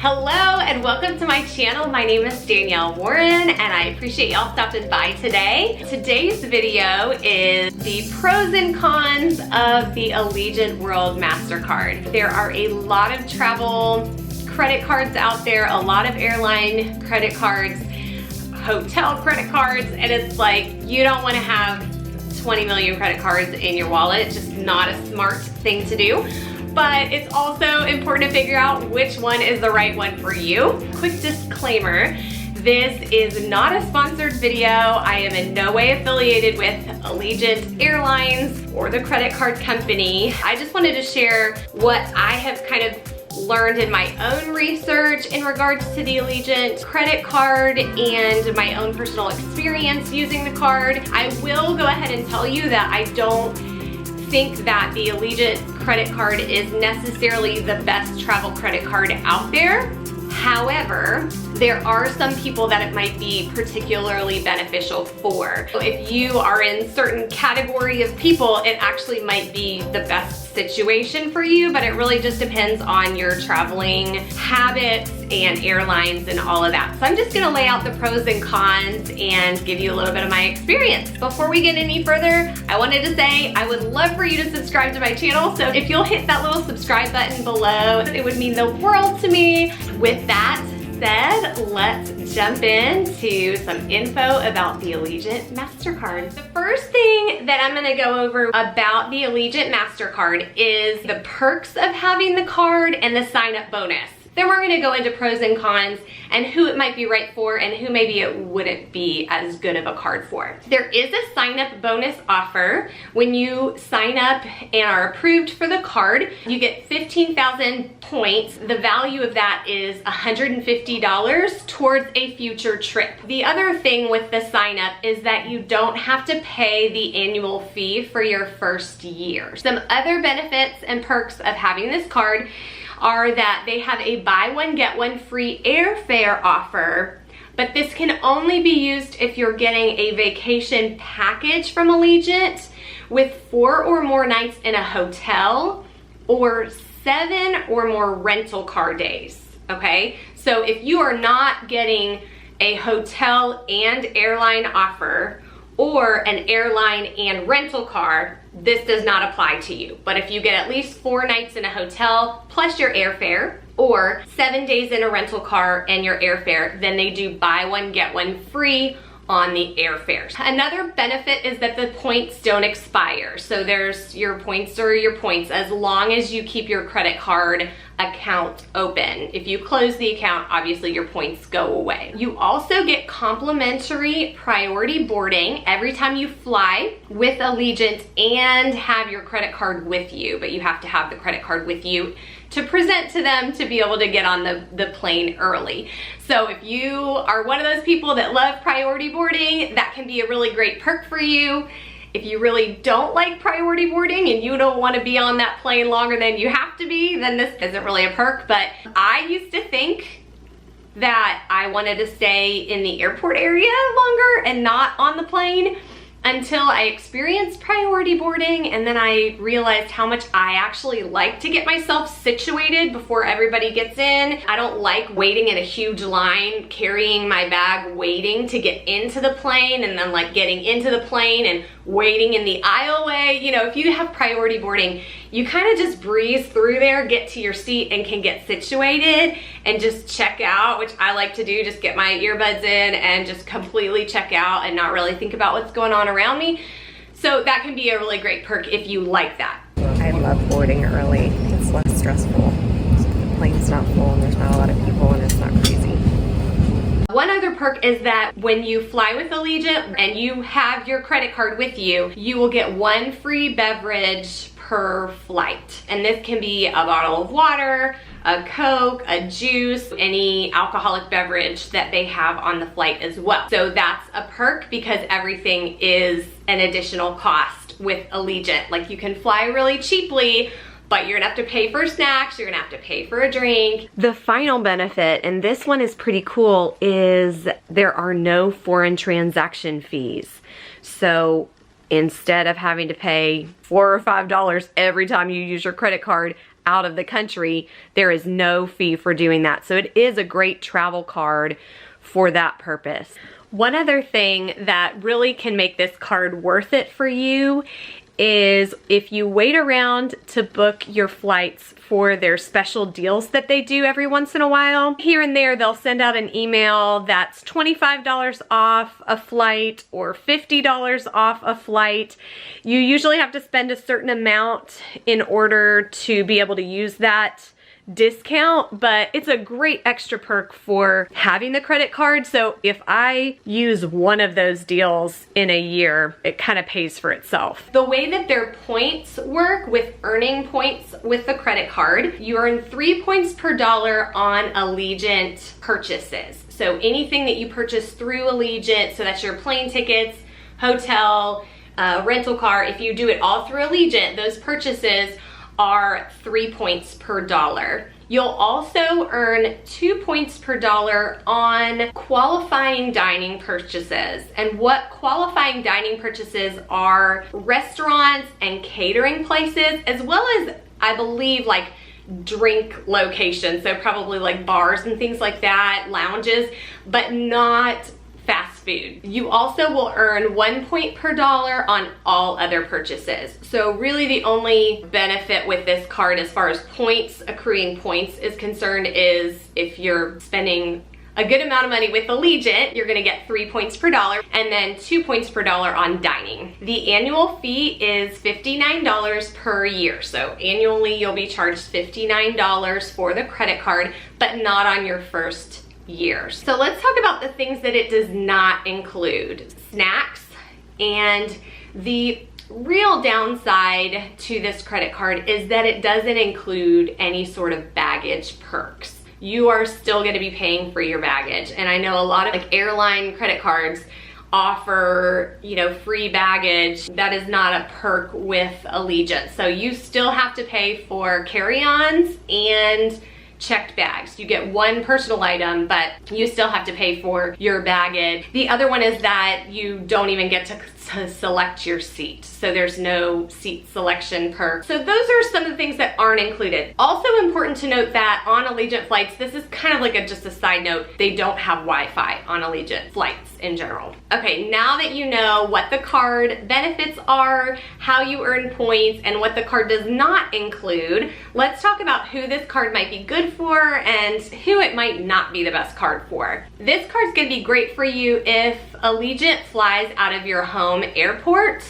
Hello and welcome to my channel. My name is Danielle Warren and I appreciate y'all stopping by today. Today's video is the pros and cons of the Allegiant World Master Card. There are a lot of travel credit cards out there, a lot of airline credit cards, hotel credit cards, and it's like you don't want to have 20 million credit cards in your wallet. It's just not a smart thing to do. But it's also important to figure out which one is the right one for you. Quick disclaimer, this is not a sponsored video. I am in no way affiliated with Allegiant Airlines or the credit card company. I just wanted to share what I have kind of learned in my own research in regards to the Allegiant credit card and my own personal experience using the card. I will go ahead and tell you that I don't think that the Allegiant credit card is necessarily the best travel credit card out there. However, there are some people that it might be particularly beneficial for. So if you are in certain category of people, it actually might be the best situation for you, but it really just depends on your traveling habits and airlines and all of that. So I'm just gonna lay out the pros and cons and give you a little bit of my experience. Before we get any further, I wanted to say I would love for you to subscribe to my channel. So if you'll hit that little subscribe button below, it would mean the world to me. With that said, let's jump into some info about the Allegiant MasterCard. The first thing that I'm gonna go over about the Allegiant MasterCard is the perks of having the card and the sign-up bonus. Then we're gonna go into pros and cons and who it might be right for and who maybe it wouldn't be as good of a card for. There is a sign-up bonus offer. When you sign up and are approved for the card, you get 15,000 points. The value of that is $150 towards a future trip. The other thing with the sign-up is that you don't have to pay the annual fee for your first year. Some other benefits and perks of having this card are that they have a buy one get one free airfare offer, but this can only be used if you're getting a vacation package from Allegiant with 4 or more nights in a hotel or 7 or more rental car days, okay? So if you are not getting a hotel and airline offer or an airline and rental car, this does not apply to you. But if you get at least 4 nights in a hotel plus your airfare, or 7 days in a rental car and your airfare, then they do buy one, get one free on the airfares. Another benefit is that the points don't expire. So there's your points are your points as long as you keep your credit card account open. If you close the account, obviously your points go away. You also get complimentary priority boarding every time you fly with Allegiant and have your credit card with you, but you have to have the credit card with you to present to them to be able to get on the plane early. So if you are one of those people that love priority boarding, that can be a really great perk for you. If you really don't like priority boarding and you don't want to be on that plane longer than you have to be, then this isn't really a perk. But I used to think that I wanted to stay in the airport area longer and not on the plane until I experienced priority boarding, and then I realized how much I actually like to get myself situated before everybody gets in. I don't like waiting in a huge line, carrying my bag, waiting to get into the plane, and then like getting into the plane and waiting in the aisleway. You know, if you have priority boarding, you kind of just breeze through there, get to your seat, and can get situated and just check out, which I like to do, just get my earbuds in and just completely check out and not really think about what's going on around me. So that can be a really great perk if you like that. I love boarding early. It's less stressful. The plane's not full and there's not a lot of people and it's not crazy. One other perk is that when you fly with Allegiant and you have your credit card with you, you will get 1 free beverage per flight. And this can be a bottle of water, a Coke, a juice, any alcoholic beverage that they have on the flight as well. So that's a perk because everything is an additional cost with Allegiant. Like you can fly really cheaply, but you're gonna have to pay for snacks, you're gonna have to pay for a drink. The final benefit, and this one is pretty cool, is there are no foreign transaction fees. So instead of having to pay $4 or $5 every time you use your credit card out of the country, there is no fee for doing that. So it is a great travel card for that purpose. One other thing that really can make this card worth it for you is if you wait around to book your flights for their special deals that they do every once in a while. Here and there, they'll send out an email that's $25 off a flight or $50 off a flight. You usually have to spend a certain amount in order to be able to use that discount, but it's a great extra perk for having the credit card. So if I use one of those deals in a year, it kind of pays for itself. The way that their points work with earning points with the credit card, you earn 3 points per dollar on Allegiant purchases. So anything that you purchase through Allegiant, so that's your plane tickets, hotel, rental car, if you do it all through Allegiant, those purchases are 3 points per dollar. You'll also earn 2 points per dollar on qualifying dining purchases. And what qualifying dining purchases are restaurants and catering places, as well as, I believe, like drink locations. So probably like bars and things like that, lounges, but not fast food. You also will earn 1 point per dollar on all other purchases. So really the only benefit with this card as far as points, accruing points is concerned, is if you're spending a good amount of money with Allegiant, you're gonna get 3 points per dollar and then 2 points per dollar on dining. The annual fee is $59 per year. So annually you'll be charged $59 for the credit card, but not on your first years. So let's talk about the things that it does not include. Snacks. And the real downside to this credit card is that it doesn't include any sort of baggage perks. You are still going to be paying for your baggage. And I know a lot of like airline credit cards offer, you know, free baggage. That is not a perk with Allegiant. So you still have to pay for carry-ons and checked bags. You get one personal item, but you still have to pay for your baggage. The other one is that you don't even get to select your seat. So there's no seat selection perk. So those are some of the things that aren't included. Also important to note that on Allegiant flights, this is kind of like just a side note, they don't have Wi-Fi on Allegiant flights in general. Okay, now that you know what the card benefits are, how you earn points, and what the card does not include, let's talk about who this card might be good for and who it might not be the best card for. This card's gonna be great for you if Allegiant flies out of your home airport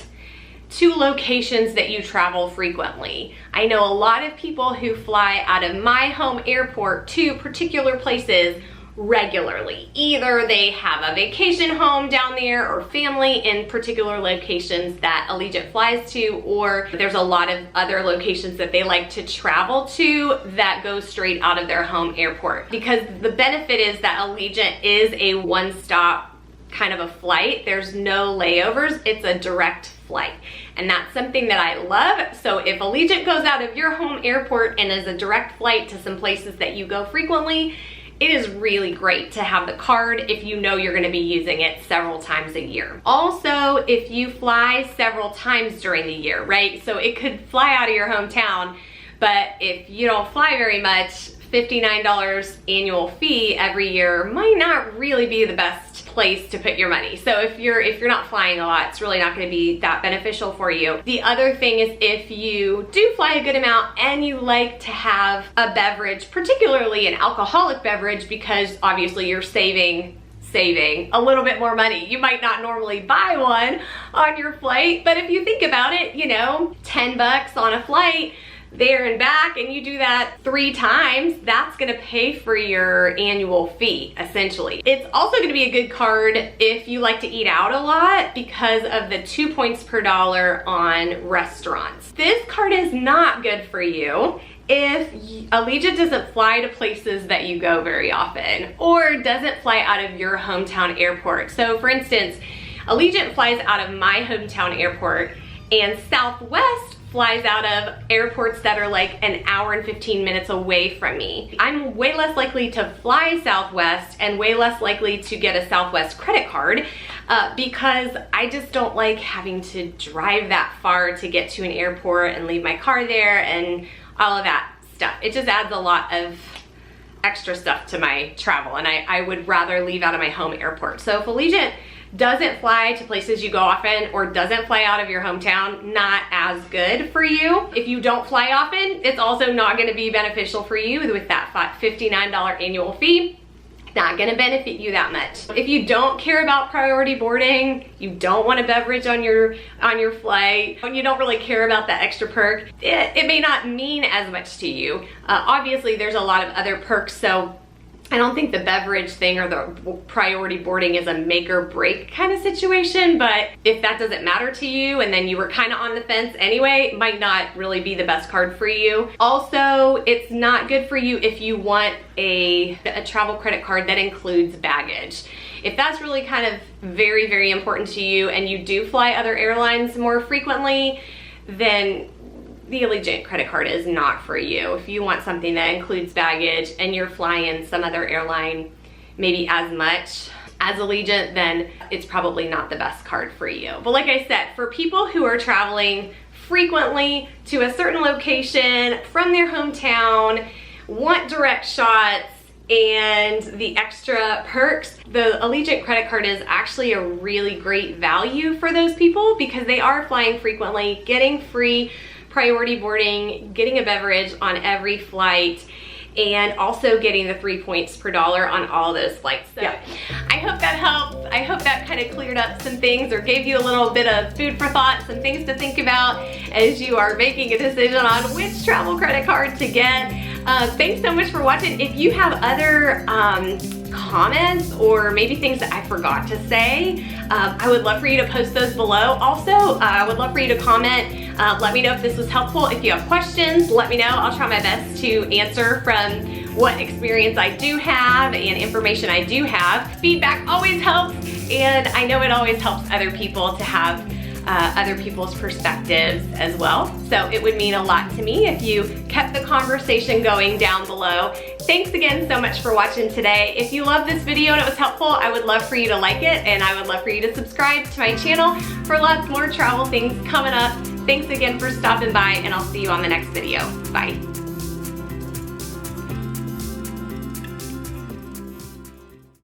to locations that you travel frequently. I know a lot of people who fly out of my home airport to particular places regularly. Either they have a vacation home down there or family in particular locations that Allegiant flies to, or there's a lot of other locations that they like to travel to that go straight out of their home airport. Because the benefit is that Allegiant is a one-stop kind of a flight. There's no layovers, it's a direct flight. And that's something that I love. So if Allegiant goes out of your home airport and is a direct flight to some places that you go frequently, it is really great to have the card if you know you're gonna be using it several times a year. Also, if you fly several times during the year, right? So it could fly out of your hometown, but if you don't fly very much, $59 annual fee every year might not really be the best place to put your money. So if you're not flying a lot, it's really not going to be that beneficial for you. The other thing is if you do fly a good amount and you like to have a beverage, particularly an alcoholic beverage, because obviously you're saving a little bit more money. You might not normally buy one on your flight, but if you think about it, you know, 10 bucks on a flight there and back, and you do that 3 times, that's gonna pay for your annual fee, essentially. It's also gonna be a good card if you like to eat out a lot because of the 2 points per dollar on restaurants. This card is not good for you if Allegiant doesn't fly to places that you go very often, or doesn't fly out of your hometown airport. So for instance, Allegiant flies out of my hometown airport, and Southwest flies out of airports that are like an hour and 15 minutes away from me. I'm way less likely to fly Southwest and way less likely to get a Southwest credit card because I just don't like having to drive that far to get to an airport and leave my car there and all of that stuff. It just adds a lot of extra stuff to my travel, and I would rather leave out of my home airport. So if Allegiant doesn't fly to places you go often or doesn't fly out of your hometown, not as good for you. If you don't fly often, it's also not going to be beneficial for you with that $59 annual fee. Not going to benefit you that much. If you don't care about priority boarding, you don't want a beverage on your flight, and you don't really care about that extra perk, it may not mean as much to you. Obviously, there's a lot of other perks, so I don't think the beverage thing or the priority boarding is a make or break kind of situation, but if that doesn't matter to you and then you were kind of on the fence anyway, it might not really be the best card for you. Also, it's not good for you if you want a travel credit card that includes baggage. If that's really kind of very, very important to you and you do fly other airlines more frequently, then the Allegiant credit card is not for you. If you want something that includes baggage and you're flying some other airline maybe as much as Allegiant, then it's probably not the best card for you. But like I said, for people who are traveling frequently to a certain location from their hometown, want direct shots and the extra perks, the Allegiant credit card is actually a really great value for those people because they are flying frequently, getting free priority boarding, getting a beverage on every flight, and also getting the 3 points per dollar on all those flights. So yeah, I hope that helped. I hope that kind of cleared up some things or gave you a little bit of food for thought, some things to think about as you are making a decision on which travel credit card to get. Thanks so much for watching. If you have other comments or maybe things that I forgot to say, I would love for you to post those below. Also, I would love for you to comment. Let me know if this was helpful. If you have questions, let me know. I'll try my best to answer from what experience I do have and information I do have. Feedback always helps, and I know it always helps other people to have other people's perspectives as well. So it would mean a lot to me if you kept the conversation going down below. Thanks again so much for watching today. If you loved this video and it was helpful, I would love for you to like it, and I would love for you to subscribe to my channel for lots more travel things coming up. Thanks again for stopping by, and I'll see you on the next video. Bye.